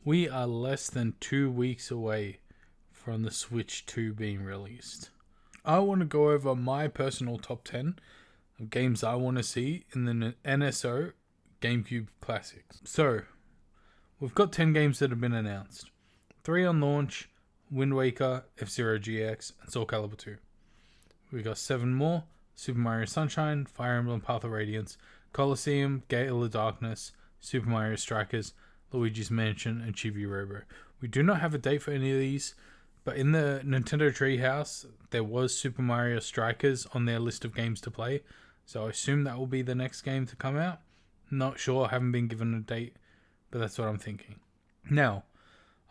We are less than 2 weeks away from the Switch 2 being released. I want to go over my personal top 10 of games I want to see in the NSO Gamecube Classics. So, we've got 10 games that have been announced. 3 on launch: Wind Waker, F-Zero GX, and Soul Calibur 2. We got 7 more: Super Mario Sunshine, Fire Emblem Path of Radiance, Colosseum, Gale of Darkness, Super Mario Strikers, Luigi's Mansion, and Chibi Robo. We do not have a date for any of these, but in the Nintendo Treehouse, there was Super Mario Strikers on their list of games to play, so I assume that will be the next game to come out. Not sure, haven't been given a date, but that's what I'm thinking. Now,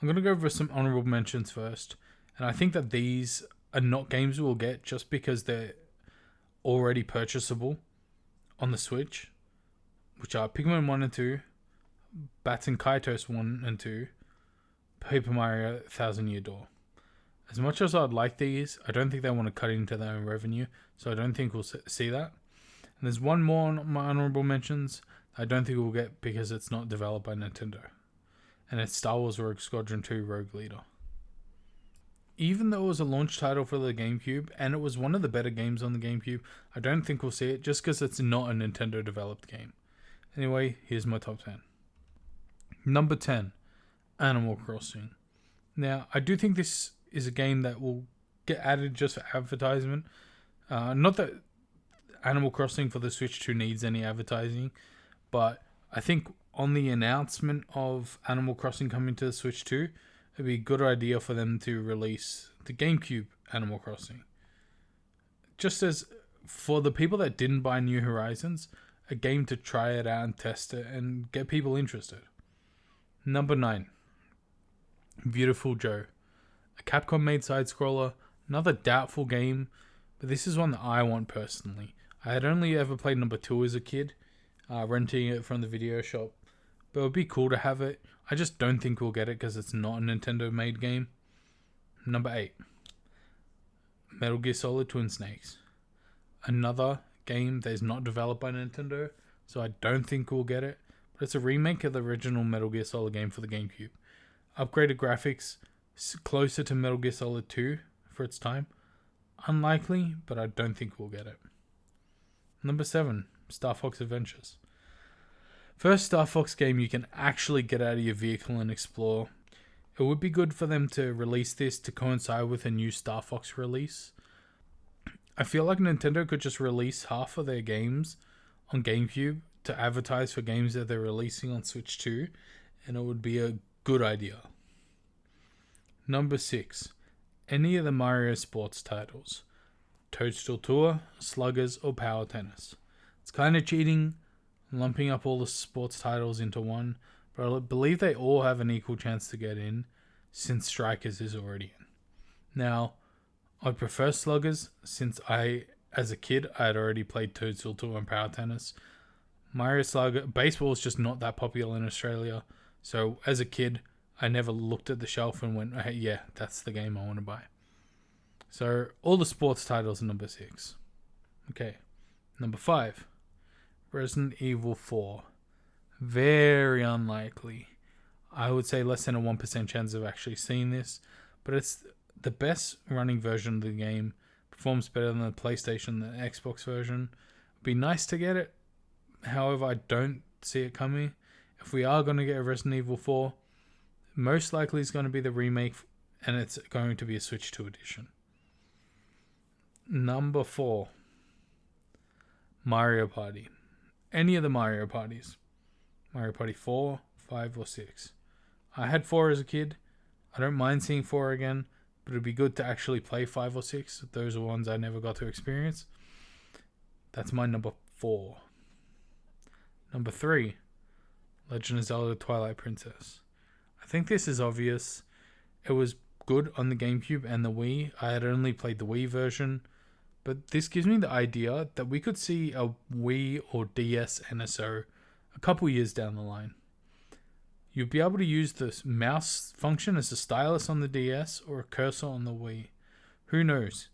I'm going to go over some honorable mentions first, and I think that these are not games we'll get just because they're already purchasable on the Switch, which are Pikmin 1 and 2, Bats and Kaitos 1 and 2, Paper Mario Thousand Year Door. As much as I'd like these, I don't think they want to cut into their own revenue, so I don't think we'll see that. And there's one more on my honorable mentions I don't think we'll get because it's not developed by Nintendo, and it's Star Wars Rogue Squadron 2 Rogue Leader. Even though it was a launch title for the GameCube, and it was one of the better games on the GameCube, I don't think we'll see it just because it's not a Nintendo developed game. Anyway, here's my top 10. Number 10, Animal Crossing. Now, I do think this is a game that will get added just for advertisement. Not that Animal Crossing for the Switch 2 needs any advertising, but I think on the announcement of Animal Crossing coming to the Switch 2, it'd be a good idea for them to release the GameCube Animal Crossing. Just as for the people that didn't buy New Horizons, a game to try it out and test it and get people interested. Number 9, Beautiful Joe. A Capcom made side-scroller, another doubtful game, but this is one that I want personally. I had only ever played number 2 as a kid, renting it from the video shop, but it would be cool to have it. I just don't think we'll get it because it's not a Nintendo-made game. Number 8, Metal Gear Solid Twin Snakes. Another game that is not developed by Nintendo, so I don't think we'll get it, but it's a remake of the original Metal Gear Solid game for the GameCube. Upgraded graphics, closer to Metal Gear Solid 2 for its time. Unlikely, but I don't think we'll get it. Number 7, Star Fox Adventures. First Star Fox game you can actually get out of your vehicle and explore. It would be good for them to release this to coincide with a new Star Fox release. I feel like Nintendo could just release half of their games on GameCube to advertise for games that they're releasing on Switch 2, and it would be a good idea. Number 6, any of the Mario sports titles. Toadstool Tour, Sluggers, or Power Tennis. It's kind of cheating, lumping up all the sports titles into one, but I believe they all have an equal chance to get in, since Strikers is already in. Now, I'd prefer Sluggers, since as a kid, I had already played Toadstool Tour and Power Tennis. Mario Slugger, baseball is just not that popular in Australia, so as a kid, I never looked at the shelf and went, hey, yeah, that's the game I want to buy. So, all the sports titles are number 6. Okay, number 5, Resident Evil 4. Very unlikely. I would say less than a 1% chance of actually seeing this, but it's the best running version of the game. Performs better than the PlayStation and the Xbox version. It'd be nice to get it. However, I don't see it coming. If we are going to get a Resident Evil 4, most likely it's going to be the remake, and it's going to be a Switch 2 edition. Number 4, Mario Party. Any of the Mario Parties. Mario Party 4, 5, or 6. I had 4 as a kid. I don't mind seeing 4 again, but it'd be good to actually play 5 or 6. Those are ones I never got to experience. That's my number 4. Number 3, Legend of Zelda Twilight Princess. I think this is obvious. It was good on the GameCube and the Wii. I had only played the Wii version, but this gives me the idea that we could see a Wii or DS NSO a couple years down the line. You'd be able to use the mouse function as a stylus on the DS or a cursor on the Wii. Who knows?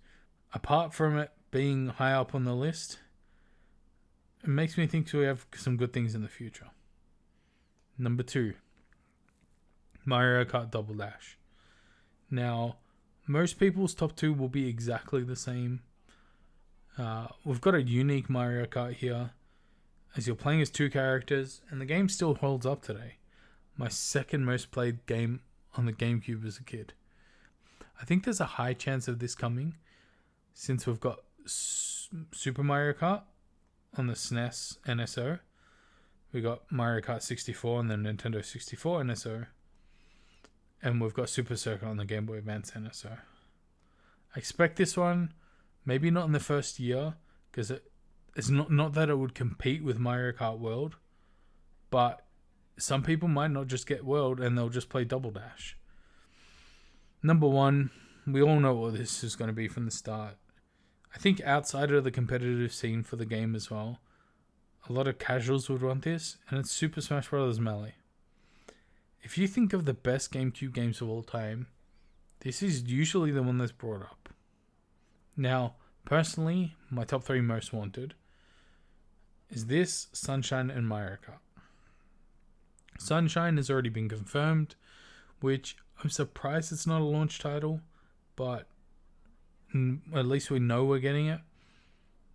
Apart from it being high up on the list, it makes me think we have some good things in the future. Number 2, Mario Kart Double Dash. Now, most people's top 2 will be exactly the same. We've got a unique Mario Kart here, as you're playing as 2 characters, and the game still holds up today. My second most played game on the GameCube as a kid. I think there's a high chance of this coming, since we've got Super Mario Kart on the SNES NSO. We got Mario Kart 64 on the Nintendo 64 NSO. And we've got Super Circuit on the Game Boy Advance NSO. I expect this one, maybe not in the first year, because it's not that it would compete with Mario Kart World, but some people might not just get World and they'll just play Double Dash. Number 1, we all know what this is going to be from the start. I think outside of the competitive scene for the game as well, a lot of casuals would want this, and it's Super Smash Bros. Melee. If you think of the best GameCube games of all time, this is usually the one that's brought up. Now, personally, my top 3 most wanted is this, Sunshine, and Mario Kart. Sunshine has already been confirmed, which I'm surprised it's not a launch title, but at least we know we're getting it.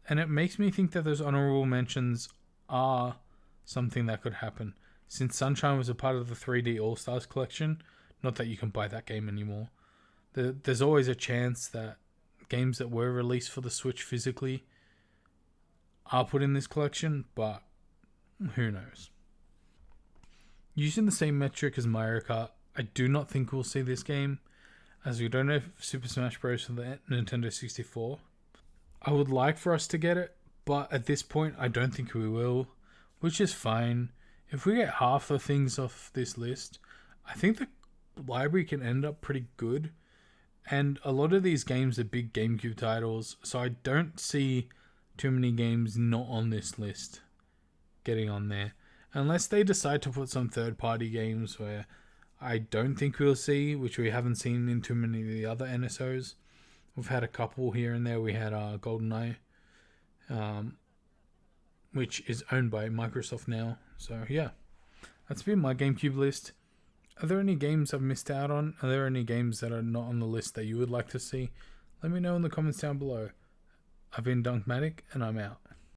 And it makes me think that those honorable mentions are something that could happen, since Sunshine was a part of the 3D All-Stars collection. Not that you can buy that game anymore. There's always a chance that games that were released for the Switch physically are put in this collection, but who knows. Using the same metric as Mario Kart, I do not think we'll see this game, as we don't have Super Smash Bros. For the Nintendo 64. I would like for us to get it, but at this point I don't think we will, which is fine. If we get half the things off this list, I think the library can end up pretty good. And a lot of these games are big GameCube titles, so I don't see too many games not on this list getting on there. Unless they decide to put some third-party games where I don't think we'll see, which we haven't seen in too many of the other NSOs. We've had a couple here and there. We had GoldenEye, which is owned by Microsoft now. So yeah, that's been my GameCube list. Are there any games I've missed out on? Are there any games that are not on the list that you would like to see? Let me know in the comments down below. I've been Dunkmatic, and I'm out.